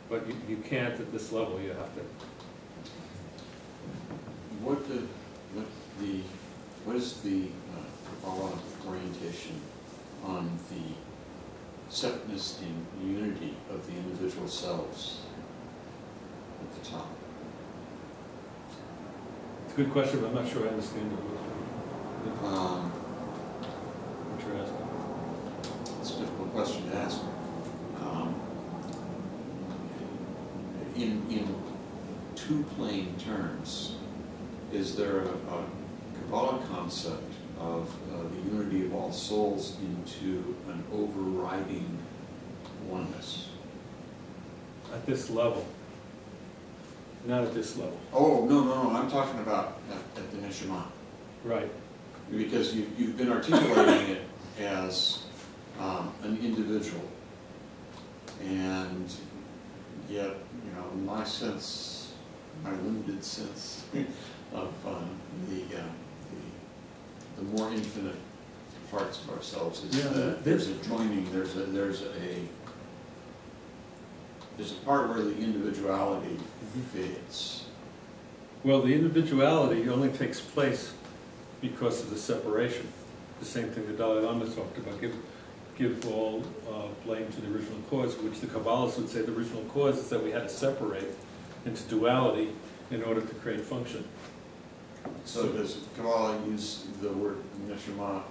But you can't at this level, you have to. What is the Kabbalah orientation on the separateness and unity of the individual selves at the top? It's a good question, but I'm not sure I understand what you're asking. It's a difficult question to ask. In two plain terms, is there a Kabbalah concept of the unity of all souls into an overriding oneness? At this level. Not at this level. Oh, no, I'm talking about at the Neshama. Right. Because you've been articulating it as an individual. And yet, in my sense, my limited sense of the more infinite parts of ourselves is that there's a joining, there's a part where the individuality fades. Well, the individuality only takes place because of the separation. The same thing the Dalai Lama talked about. Give all blame to the original cause, which the Kabbalists would say the original cause is that we had to separate into duality in order to create function. So does Kabbalah use the word neshama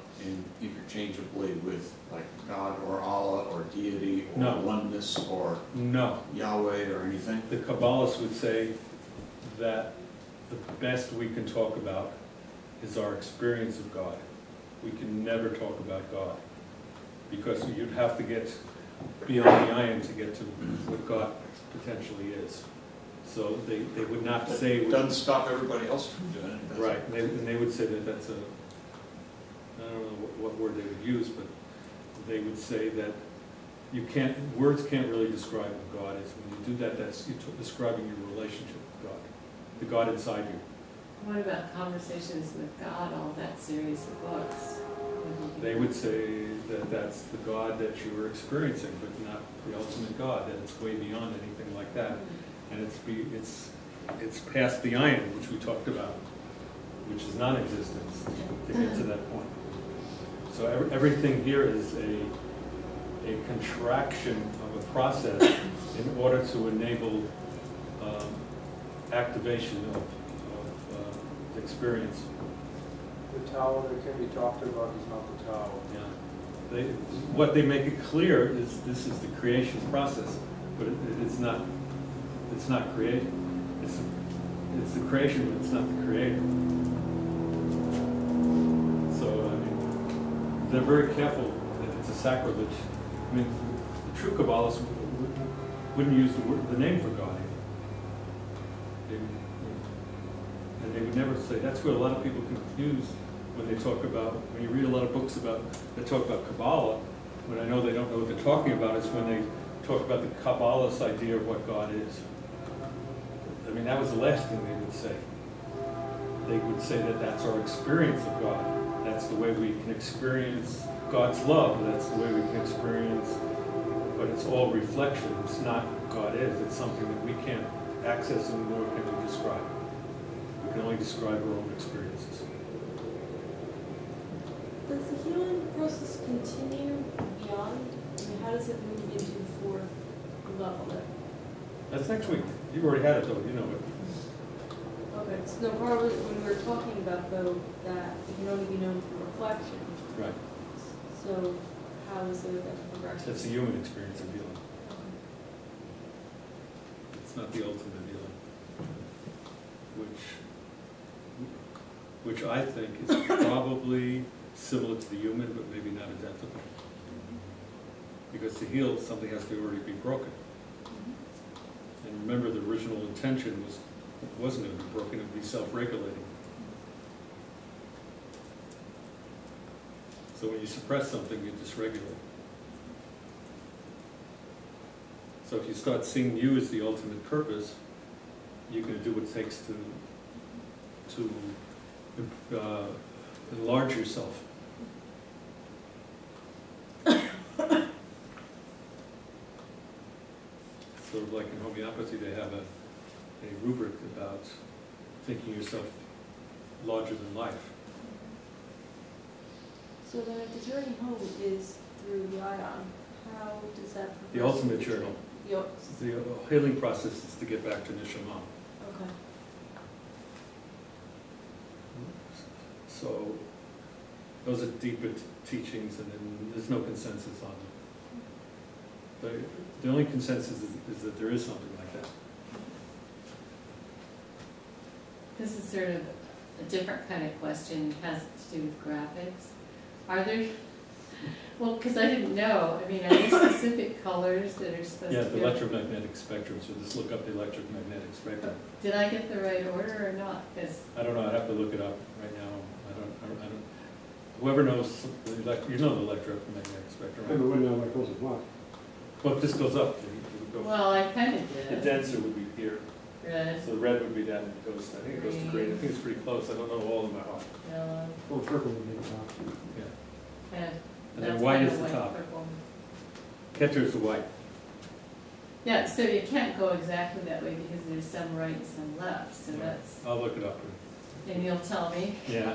interchangeably with like God or Allah or deity or no. oneness or no. Yahweh or anything? The Kabbalists would say that the best we can talk about is our experience of God. We can never talk about God, because you'd have to get beyond the ayin to get to what God potentially is. So they would not say... It doesn't stop everybody else from doing it, does right, it? and they would say that that's a... I don't know what word they would use, but they would say that you can't... Words can't really describe what God is. When you do that, that's you're describing your relationship with God, the God inside you. What about Conversations with God, all that series of books? They would say that that's the God that you were experiencing, but not the ultimate God, that it's way beyond anything like that. And it's past the ayin, which we talked about, which is non-existence, to get to that point. So everything here is a contraction of a process in order to enable activation of experience. The Tao that can be talked about is not the Tao. Yeah. What they make it clear is this is the creation process, but it's not. It's not created. It's the creation, but it's not the creator. So I mean, they're very careful that it's a sacrilege. I mean, the true Kabbalists wouldn't use the name for God. And they would never say. That's what a lot of people confuse when they talk about. When you read a lot of books that talk about Kabbalah, when I know they don't know what they're talking about, is when they talk about the Kabbalist idea of what God is. I mean, that was the last thing they would say. They would say that that's our experience of God. That's the way we can experience God's love. That's the way we can experience, but it's all reflection. It's not God is. It's something that we can't access and nor can we describe. We can only describe our own experiences. Does the healing process continue beyond? I mean, how does it move into the fourth level? That's next week. You've already had it though, you know it. Okay, so no, part of it, when we were talking about though, that it can only be known through reflection. Right. So how is it that progression? That's the human experience of healing. Okay. It's not the ultimate healing. Which I think is probably similar to the human, but maybe not identical. Because to heal, something has to already be broken. And remember, the original intention wasn't going to be broken, it would be self-regulating. So when you suppress something, you dysregulate. So if you start seeing you as the ultimate purpose, you're going to do what it takes to enlarge yourself. sort of like in homeopathy, they have a rubric about thinking yourself larger than life. So then if the journey home is through the ion, how does that? The progress ultimate the journey. The, The healing process is to get back to Nishama. okay. So those are deeper teachings, and then there's no consensus on them. The only consensus is that there is something like that. This is sort of a different kind of question, it has to do with graphics. Are there, well, because I didn't know, I mean, are there specific colors that are supposed Yeah, to the be? electromagnetic spectrum, so just look up the electromagnetic spectrum. Did I get the right order or not? Because I don't know, I'd have to look it up right now. I don't, whoever knows, you know the electromagnetic spectrum, Yeah, but right? when now that goes as much. Well, if this goes up, it would go. well, I kind of The did. denser would be here, Red, so the red would be that, and it goes, I think it goes to green, I think it's pretty close, I don't know all of my heart. yellow, Full circle would be the top. Yeah. kind of. And then that's white kind is of the white, top. purple. Catcher is the white. Yeah, so you can't go exactly that way because there's some right and some left, so that's, I'll look it up. and you'll tell me. Yeah.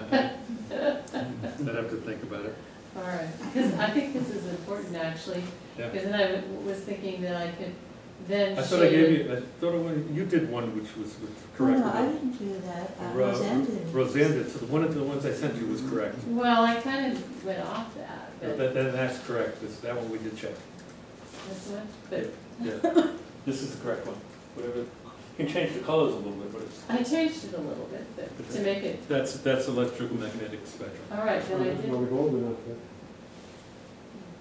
I'd have to think about it. All right, because I think this is important actually, Yeah. because then I was thinking that I could then I thought I gave shade- you, I thought you did one which was Oh, correct. no, I didn't do that. Roseanne did. Roseanne did, so one of the ones I sent you was correct. Well, I kind of went off that, but That's correct, that one we did check. this one, but Yeah, this is the correct one. Whatever, you can change the colors a little bit, but it's, I changed it a little bit but to make it, that's electromagnetic spectrum. all right, then I Well, did, the golden outfit.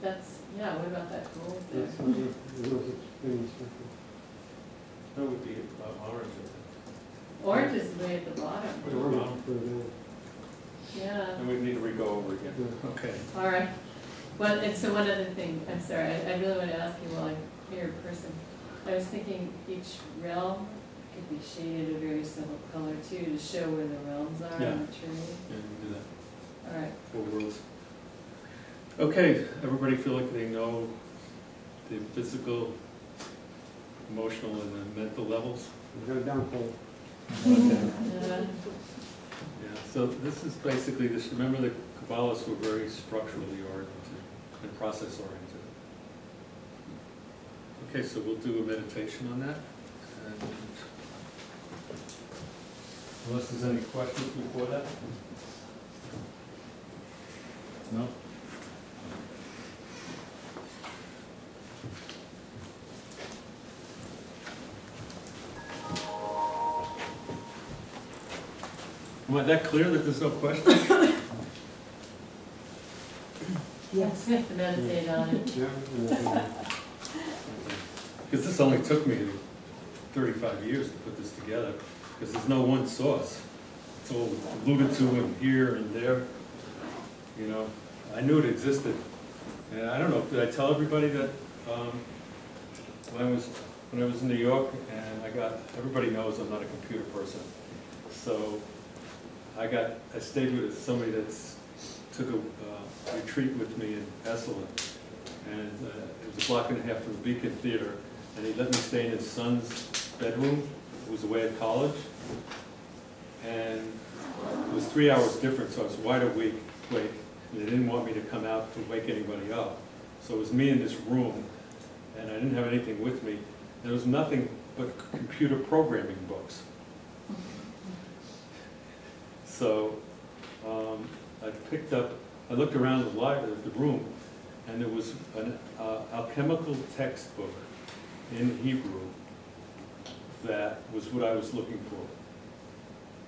that's, yeah, what about that gold there? That's under the rose spinning circle. That would be orange, I Orange is way at the bottom, The orange further down. think. yeah, And we need to re-go over again. Yeah. Okay. all right. Well, and so one other thing, I'm sorry, I really want to ask you while I'm here in person. I was thinking each realm could be shaded a very simple color too, to show where the realms are Yeah. on the tree. Yeah, we can do that. All right, 4 worlds. Okay, everybody feel like they know the physical, emotional, and the mental levels? We got a downfall. Yeah, so this is basically this, remember the Kabbalists were very structurally oriented and process oriented. Okay, so we'll do a meditation on that. And unless there's any questions before that? No? Am I that clear that there's no question? Yes. we have to meditate on it. Yeah. and, Because this only took me 35 years to put this together, because there's no one source. It's all alluded to in here and there. You know, I knew it existed. And I don't know, did I tell everybody that when I was in New York, and everybody knows I'm not a computer person. So I stayed with somebody that's took a retreat with me in Esalen. And it was a block and a half from the Beacon Theater. And he let me stay in his son's bedroom, who was away at college. And it was 3 hours different, so I was wide awake, and they didn't want me to come out to wake anybody up. So it was me in this room, and I didn't have anything with me. There was nothing but computer programming books. So I looked around the room, and there was an alchemical textbook in Hebrew that was what I was looking for.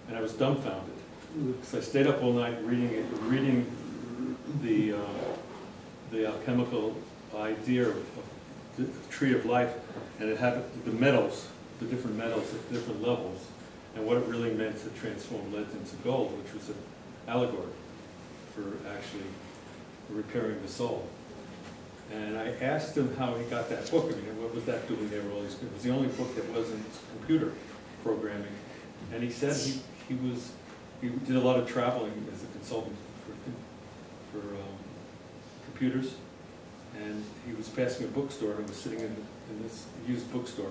And I was dumbfounded. So I stayed up all night reading the alchemical idea of the tree of life, and it had the metals, the different metals at different levels, and what it really meant to transform lead into gold, which was an allegory for actually repairing the soul. And I asked him how he got that book. I mean, what was that doing there? All these, it was the only book that wasn't computer programming. And he said he did a lot of traveling as a consultant for computers, and he was passing a bookstore, and was sitting in this used bookstore,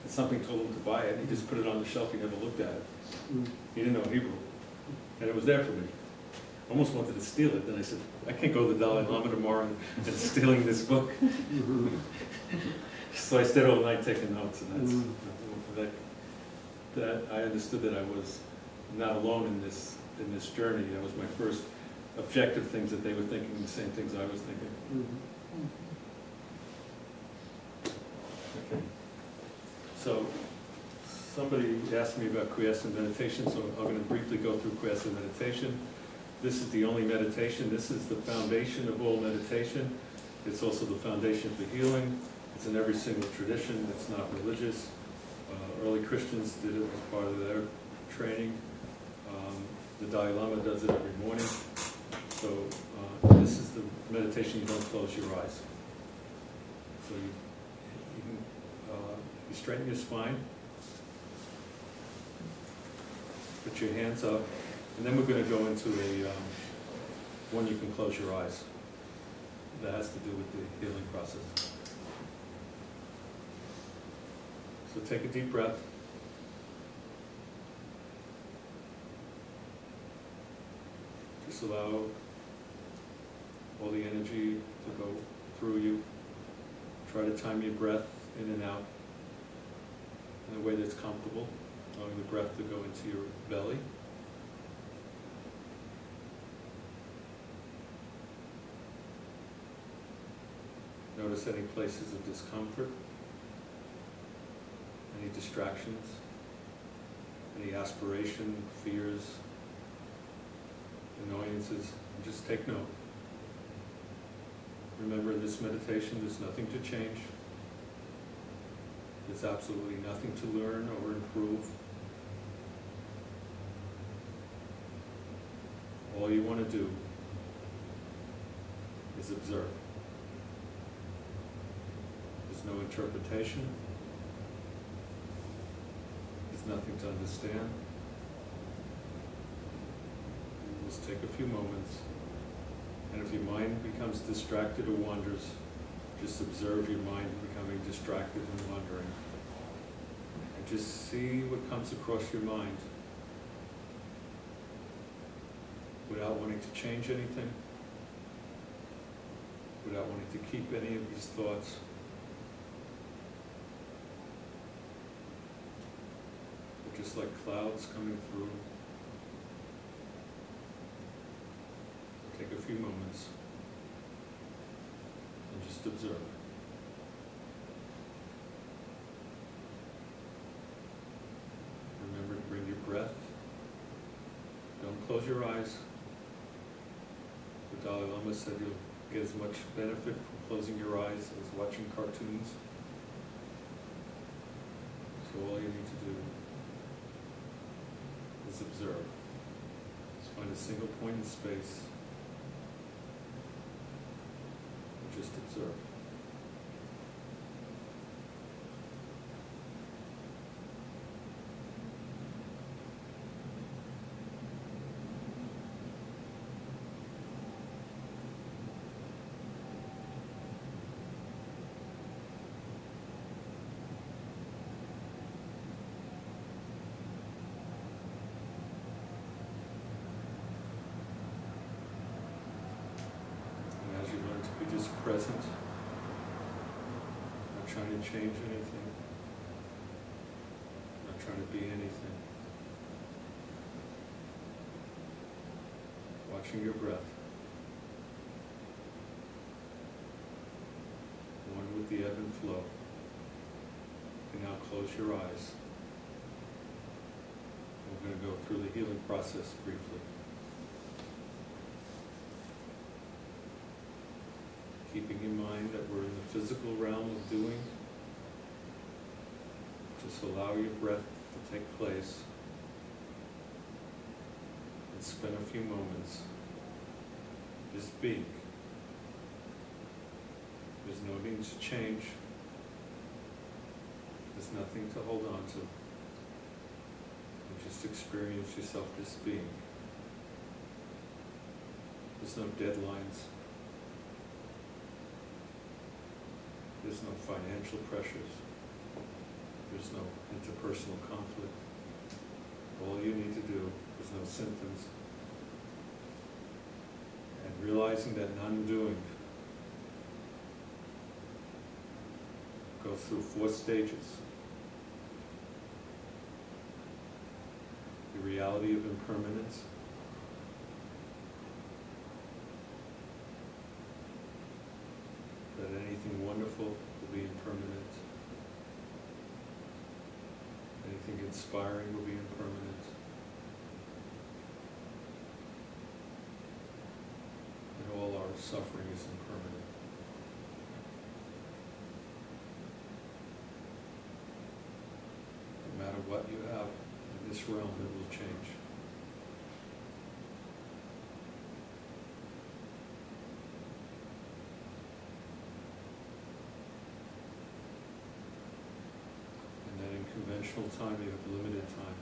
and something told him to buy it, and he just put it on the shelf, he never looked at it. Mm. He didn't know Hebrew, and it was there for me. I almost wanted to steal it, then I said, I can't go to the Dalai Lama tomorrow and stealing this book. Mhm. So I stayed all night taking notes, and that's, Mm. that I understood that I was not alone in this journey. That was my first objective things, that they were thinking the same things I was thinking. Mhm. Okay. So somebody asked me about quiescent meditation, so I'm going to briefly go through quiescent meditation. This is the only meditation. This is the foundation of all meditation. It's also the foundation for healing. It's in every single tradition. It's not religious. Early Christians did it as part of their training. The Dalai Lama does it every morning. So this is the meditation. You don't close your eyes. So you straighten your spine. Put your hands up. And then we're going to go into one you can close your eyes. That has to do with the healing process. So take a deep breath. Just allow all the energy to go through you. Try to time your breath in and out in a way that's comfortable, allowing the breath to go into your belly. Notice any places of discomfort, any distractions, any aspiration, fears, annoyances. Just take note. Remember, in this meditation, there's nothing to change. There's absolutely nothing to learn or improve. All you want to do is observe. There's no interpretation. There's nothing to understand. Just take a few moments, and if your mind becomes distracted or wanders, just observe your mind becoming distracted and wandering. And just see what comes across your mind without wanting to change anything, without wanting to keep any of these thoughts. They're just like clouds coming through. Take a few moments and just observe. Remember to bring your breath. Don't close your eyes. The Dalai Lama said you'll get as much benefit from closing your eyes as watching cartoons. So all you need to do is observe. Just find a single point in space. Just observe. And as you learn to be just present, not trying to change anything, not trying to be anything. Watching your breath. One with the ebb and flow. And now close your eyes. We're going to go through the healing process briefly. Keeping in mind that we're in the physical realm of doing. Just allow your breath to take place and spend a few moments just being. There's no need to change. There's nothing to hold on to. You just experience yourself just being. There's no deadlines. There's no financial pressures. There's no interpersonal conflict. All you need to do, there's no symptoms. And realizing that non-doing goes through 4 stages. The reality of impermanence, that anything wonderful will be impermanent, anything inspiring will be impermanent, and all our suffering is impermanent. No matter what you have in this realm, it will change. And then in conventional time, you have limited time.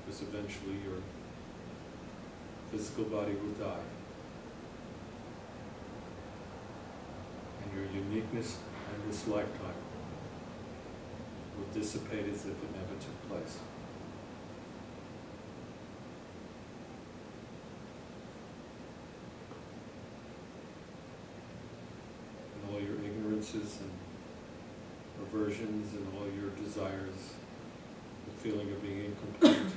Because eventually your physical body will die. And your uniqueness in this lifetime will dissipate as if it never took place. And all your ignorances and aversions and all your desires, the feeling of being incomplete,